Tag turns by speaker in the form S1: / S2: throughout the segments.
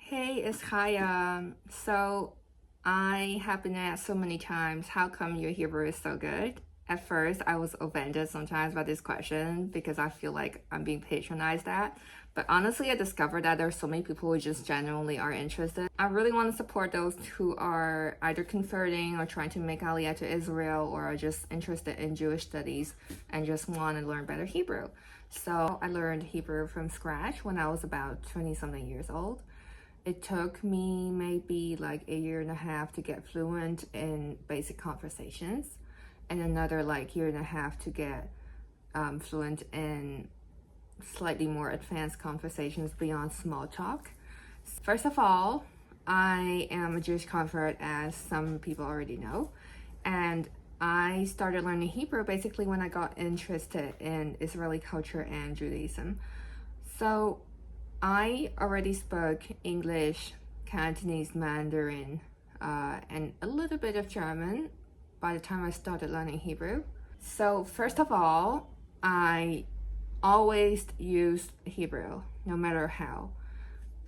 S1: Hey, it's Kaya. So I have been asked so many times, how come your Hebrew is so good? At first, I was offended sometimes by this question because I feel like I'm being patronized at. But honestly, I discovered that there are so many people who just genuinely are interested. I really want to support those who are either converting or trying to make Aliyah to Israel or are just interested in Jewish studies and just want to learn better Hebrew. So I learned Hebrew from scratch when I was about 20 something years old. It took me maybe like a year and a half to get fluent in basic conversations, and another like year and a half to get fluent in slightly more advanced conversations beyond small talk. First of all, I am a Jewish convert, as some people already know, and I started learning Hebrew basically when I got interested in Israeli culture and Judaism. So I already spoke English, Cantonese, Mandarin, and a little bit of German by the time I started learning Hebrew. So first of all, I always used Hebrew, no matter how.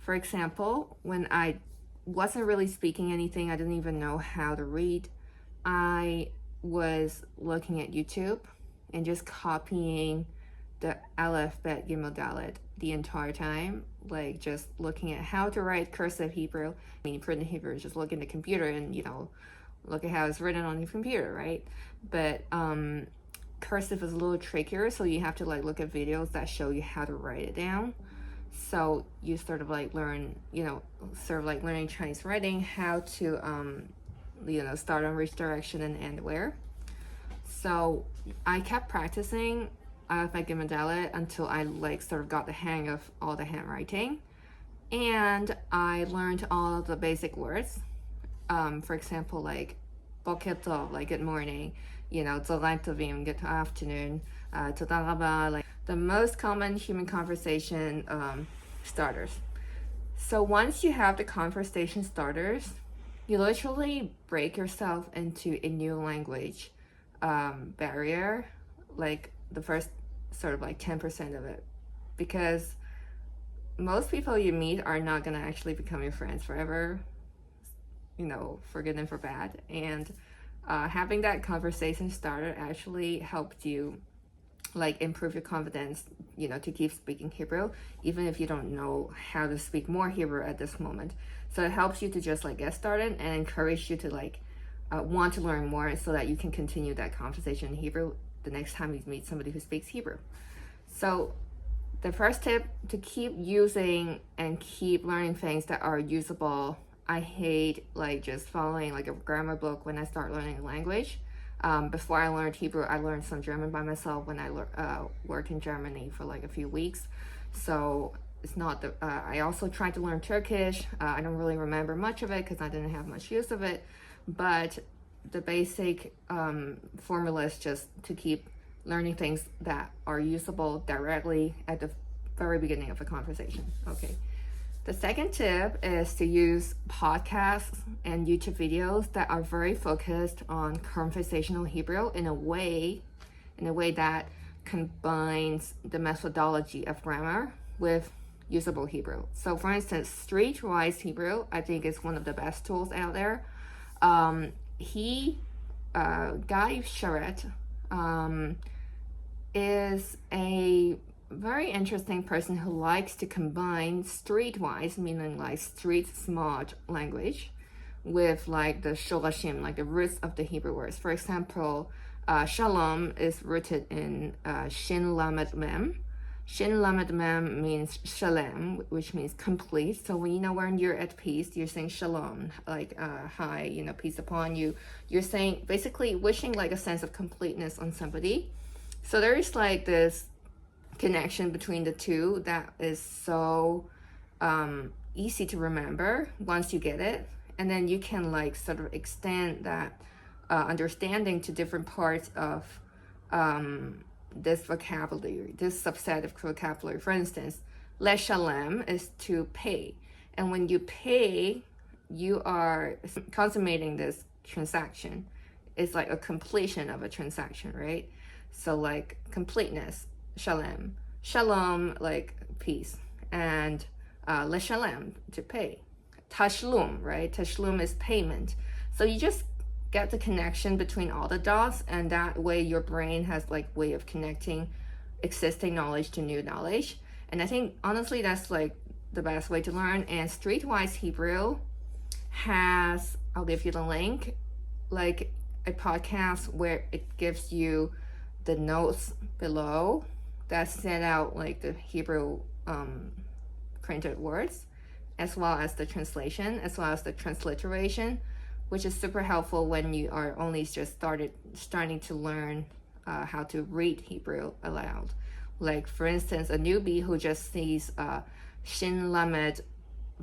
S1: For example, when I wasn't really speaking anything, I didn't even know how to read, I was looking at YouTube and just copying the Aleph, Bet, Gimel, Dalet the entire time, like just looking at how to write cursive Hebrew. I mean, printed Hebrew is just look in the computer and, look at how it's written on the computer, right? But cursive is a little trickier, so you have to like look at videos that show you how to write it down. So you sort of like learn, sort of like learning Chinese writing, how to, start on which direction and end where. So I kept practicing Alphabet Gimel until I like sort of got the hang of all the handwriting, and I learned all of the basic words. For example, like Boker Tov, like good morning, Tzolai Tovim, good afternoon, Toda Rabba, like the most common human conversation starters. So once you have the conversation starters, you literally break yourself into a new language barrier, like the first sort of like 10% of it, because most people you meet are not going to actually become your friends forever, for good and for bad. And having that conversation started actually helped you like improve your confidence, to keep speaking Hebrew, even if you don't know how to speak more Hebrew at this moment. So it helps you to just like get started and encourage you to like want to learn more so that you can continue that conversation in Hebrew the next time you meet somebody who speaks Hebrew. So the first tip, to keep using and keep learning things that are usable. I hate like just following like a grammar book when I start learning a language. Before I learned Hebrew, I learned some German by myself when I worked in Germany for like a few weeks. So it's not the, I also tried to learn Turkish. I don't really remember much of it because I didn't have much use of it, but the basic formula is just to keep learning things that are usable directly at the very beginning of a conversation. Okay. The second tip is to use podcasts and YouTube videos that are very focused on conversational Hebrew in a way that combines the methodology of grammar with usable Hebrew. So for instance, Streetwise Hebrew, I think, is one of the best tools out there. Guy Charette, is a very interesting person who likes to combine streetwise, meaning like street smart language, with like the shorashim, like the roots of the Hebrew words. For example, shalom is rooted in shin lamed mem. Shin lamed mem means shalem, which means complete. So when you're at peace, you're saying shalom, like hi, peace upon you. You're saying basically wishing like a sense of completeness on somebody. So there is like this connection between the two that is so easy to remember once you get it, and then you can like sort of extend that understanding to different parts of this vocabulary, this subset of vocabulary. For instance, leshalem is to pay, and when you pay, you are consummating this transaction. It's like a completion of a transaction, right? So like completeness, shalom, like peace, and leshalem, to pay. tashlum, right? Tashlum is payment. So you just get the connection between all the dots, and that way your brain has like way of connecting existing knowledge to new knowledge. And I think honestly that's like the best way to learn. And Streetwise Hebrew has, I'll give you the link, like a podcast where it gives you the notes below that set out like the Hebrew printed words, as well as the translation, as well as the transliteration, which is super helpful when you are only just starting to learn how to read Hebrew aloud. Like for instance, a newbie who just sees Shin Lamed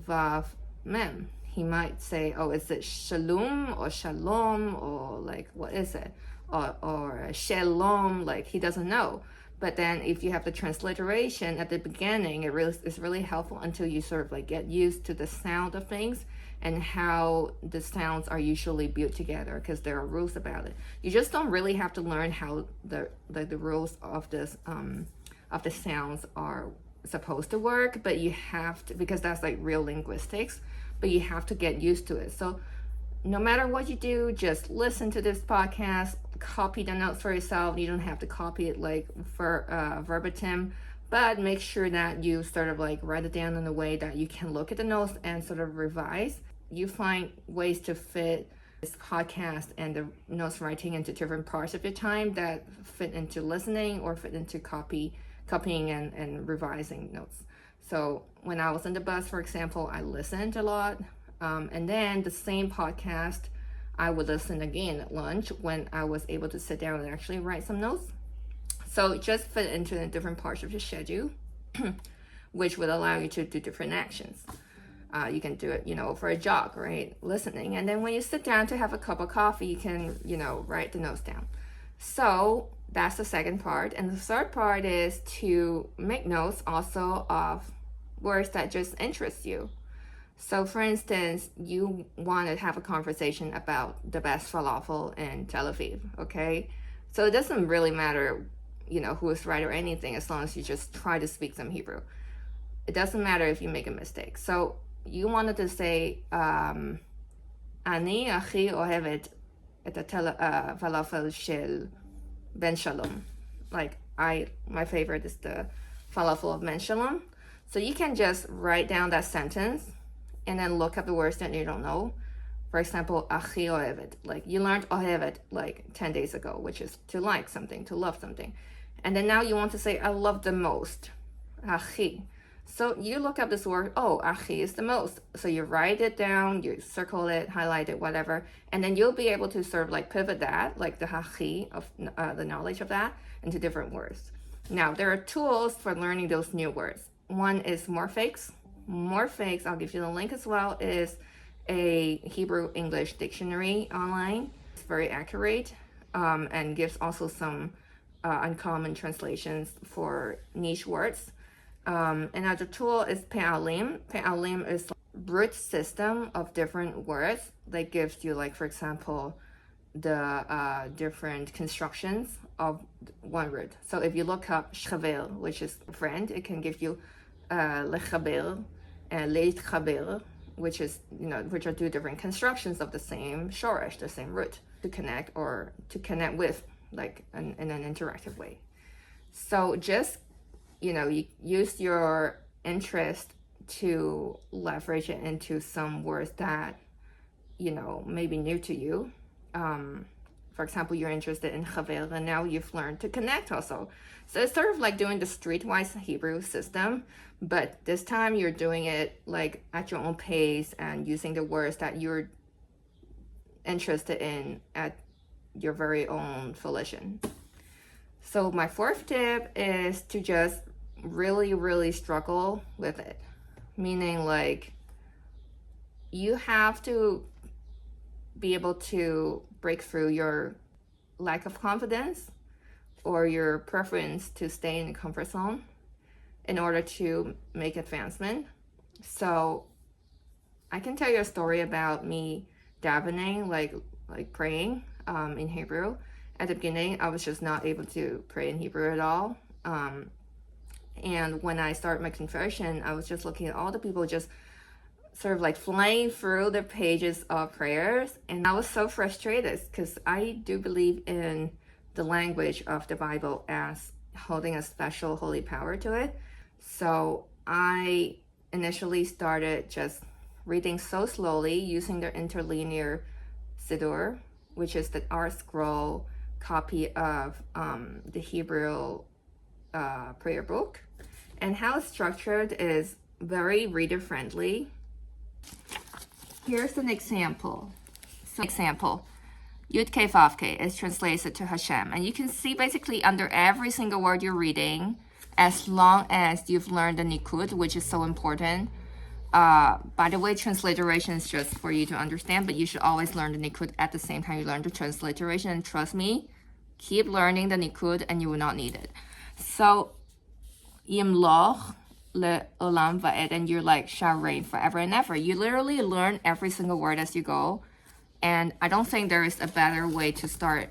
S1: Vav Mem, he might say, oh, is it Shalom or Shalom, or like what is it, or Shalom, like he doesn't know. But then if you have the transliteration at the beginning, it's really helpful until you sort of like get used to the sound of things and how the sounds are usually built together, because there are rules about it. You just don't really have to learn how the rules of this of the sounds are supposed to work, but you have to, because that's like real linguistics, but you have to get used to it. So no matter what you do, just listen to this podcast, copy the notes for yourself. You don't have to copy it like for verbatim, but make sure that you sort of like write it down in a way that you can look at the notes and sort of revise. You find ways to fit this podcast and the notes writing into different parts of your time that fit into listening or fit into copying and revising notes. So when I was on the bus, for example, I listened a lot. And then the same podcast, I would listen again at lunch when I was able to sit down and actually write some notes. So it just fit into the different parts of your schedule, which would allow you to do different actions. You can do it, for a jog, right? Listening. And then when you sit down to have a cup of coffee, you can, write the notes down. So that's the second part. And the third part is to make notes also of words that just interest you. So for instance, you want to have a conversation about the best falafel in Tel Aviv, okay? So it doesn't really matter, who is right or anything, as long as you just try to speak some Hebrew. It doesn't matter if you make a mistake. So you wanted to say, Ani achi ohevet et falafel shel Ben Shalom. Like my favorite is the falafel of Ben Shalom. So you can just write down that sentence and then look up the words that you don't know. For example, achi ohevet. Like you learned ohevet like 10 days ago, which is to like something, to love something. And then now you want to say, I love the most, achi. So you look up this word, oh, achi is the most. So you write it down, you circle it, highlight it, whatever. And then you'll be able to sort of like pivot that, like the achi of the knowledge of that, into different words. Now, there are tools for learning those new words. One is Morphix. Morphix, I'll give you the link as well, is a Hebrew English dictionary online. It's very accurate and gives also some uncommon translations for niche words. Another tool is Pe'alim. Pe'alim is a root system of different words that gives you, like, for example, the different constructions of one word. So if you look up chaver, which is friend, it can give you lechaber and leitchaber, which is, which are two different constructions of the same shoresh, the same root, to connect or to connect with, like in an interactive way. So just, you use your interest to leverage it into some words that, may be new to you. For example, you're interested in chaver, and now you've learned to connect also. So it's sort of like doing the streetwise Hebrew system, but this time you're doing it like at your own pace and using the words that you're interested in at your very own volition. So my fourth tip is to just really, really struggle with it. Meaning, like, you have to be able to break through your lack of confidence or your preference to stay in the comfort zone in order to make advancement. So I can tell you a story about me davening, like praying in Hebrew. At the beginning, I was just not able to pray in Hebrew at all. And when I started my conversion, I was just looking at all the people just sort of like flying through the pages of prayers, and I was so frustrated because I do believe in the language of the Bible as holding a special holy power to it. So I initially started just reading so slowly using the interlinear Siddur, which is the art scroll copy of the Hebrew prayer book. And how it's structured is very reader friendly. Here's an example. Yud Kei Vav Kei is translated to Hashem. And you can see basically under every single word you're reading, as long as you've learned the Nikud, which is so important. By the way, transliteration is just for you to understand, but you should always learn the Nikud at the same time you learn the transliteration. And trust me, keep learning the Nikud and you will not need it. So, Yimloch le olam va'ed, and you're like, shall reign forever and ever. You literally learn every single word as you go. And I don't think there is a better way to start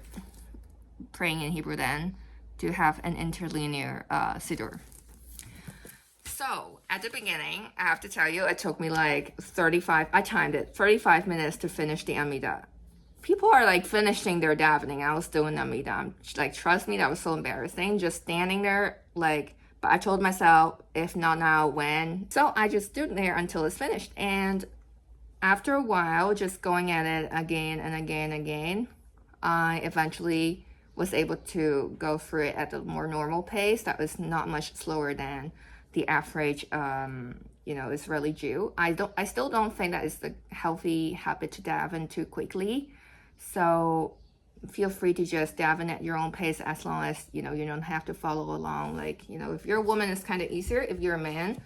S1: praying in Hebrew than to have an interlinear Siddur. So at the beginning, I have to tell you, it took me like 35 minutes to finish the Amidah. People are like finishing their davening. I was doing Amidah. I'm like, trust me, that was so embarrassing. Just standing there, like, but I told myself, if not now, when? So I just stood there until it's finished. And after a while, just going at it again and again, I eventually was able to go through it at a more normal pace that was not much slower than the average, Israeli Jew. I still don't think that is the healthy habit to daven too quickly. So feel free to just daven at your own pace as long as, you don't have to follow along. Like, if you're a woman, it's kind of easier. If you're a man,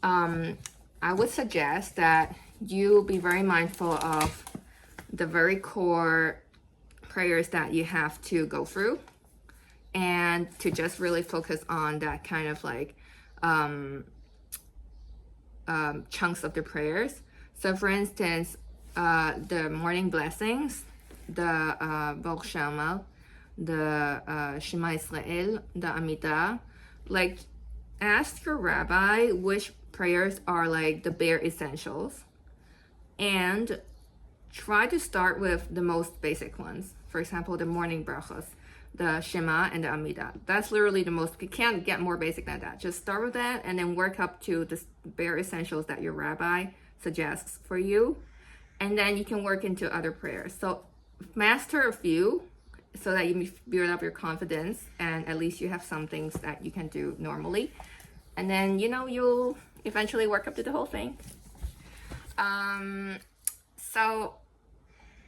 S1: I would suggest that you be very mindful of the very core prayers that you have to go through and to just really focus on that kind of like chunks of the prayers. So for instance, the morning blessings, the Baruch Shema, the Shema Israel, the Amidah, like ask your rabbi which prayers are like the bare essentials and try to start with the most basic ones. For example, the morning brachos, the Shema and the Amidah. That's literally the most, you can't get more basic than that. Just start with that and then work up to the bare essentials that your rabbi suggests for you. And then you can work into other prayers. So master a few so that you build up your confidence and at least you have some things that you can do normally. And then, you'll eventually work up to the whole thing. So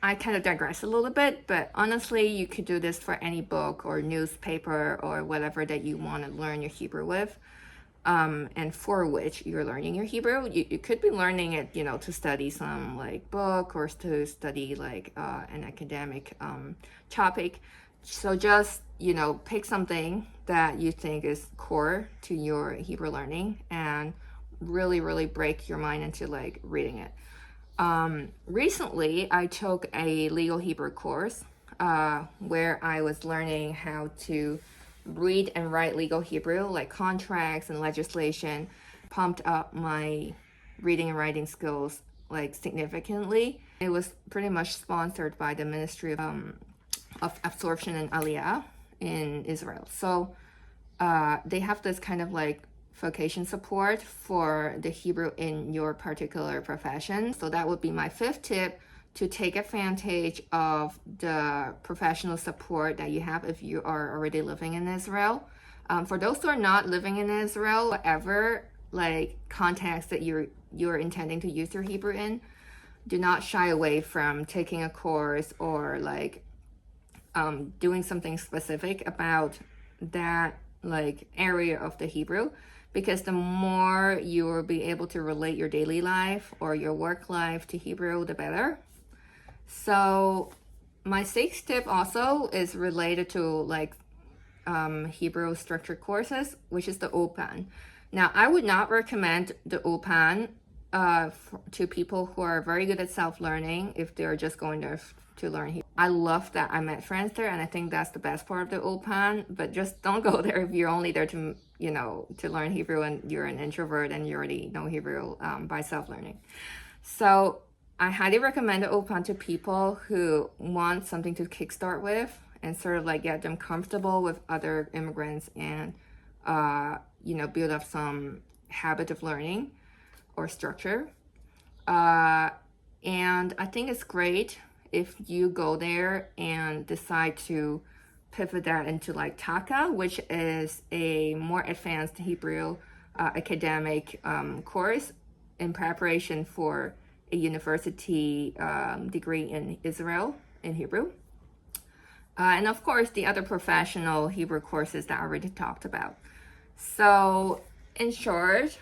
S1: I kind of digress a little bit, but honestly, you could do this for any book or newspaper or whatever that you want to learn your Hebrew with, and for which you're learning your Hebrew. You could be learning it, to study some like book or to study like an academic topic. So just, pick something that you think is core to your Hebrew learning and really, really break your mind into like reading it. Recently, I took a legal Hebrew course where I was learning how to read and write legal Hebrew, like contracts and legislation, pumped up my reading and writing skills like significantly. It was pretty much sponsored by the Ministry of Absorption and Aliyah in Israel. So they have this kind of like vocation support for the Hebrew in your particular profession. So that would be my fifth tip, to take advantage of the professional support that you have if you are already living in Israel. For those who are not living in Israel, whatever like context that you're intending to use your Hebrew in, do not shy away from taking a course or like doing something specific about that like area of the Hebrew. Because the more you will be able to relate your daily life or your work life to Hebrew, the better. So my sixth tip also is related to like Hebrew structured courses, which is the Ulpan. Now, I would not recommend the Ulpan to people who are very good at self-learning if they're just going there to learn Hebrew. I love that I met friends there, and I think that's the best part of the Ulpan. But just don't go there if you're only there to, to learn Hebrew and you're an introvert and you already know Hebrew by self-learning. So I highly recommend the Ulpan to people who want something to kickstart with and sort of like get them comfortable with other immigrants and, build up some habit of learning or structure. And I think it's great if you go there and decide to pivot that into like Taka, which is a more advanced Hebrew academic course in preparation for a university degree in Israel in Hebrew. And of course, the other professional Hebrew courses that I already talked about. So in short,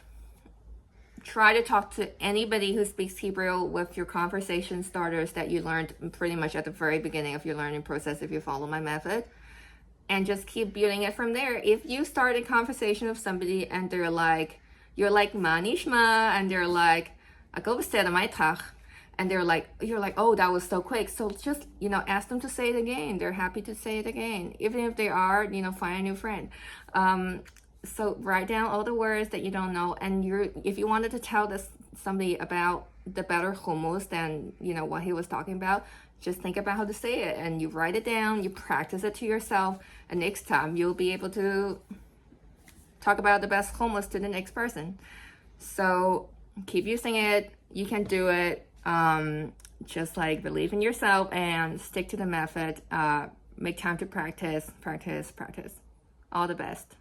S1: try to talk to anybody who speaks Hebrew with your conversation starters that you learned pretty much at the very beginning of your learning process if you follow my method. And just keep building it from there. If you start a conversation with somebody and they're like, you're like, ma nishma, and they're like, and you're like, oh, that was so quick. So just, ask them to say it again. They're happy to say it again. Even if they are, find a new friend. So write down all the words that you don't know. And if you wanted to tell somebody about the better hummus than, what he was talking about, just think about how to say it. And you write it down, you practice it to yourself. And next time you'll be able to talk about the best hummus to the next person. So keep using it. You can do it. Just like believe in yourself and stick to the method. Make time to practice. All the best.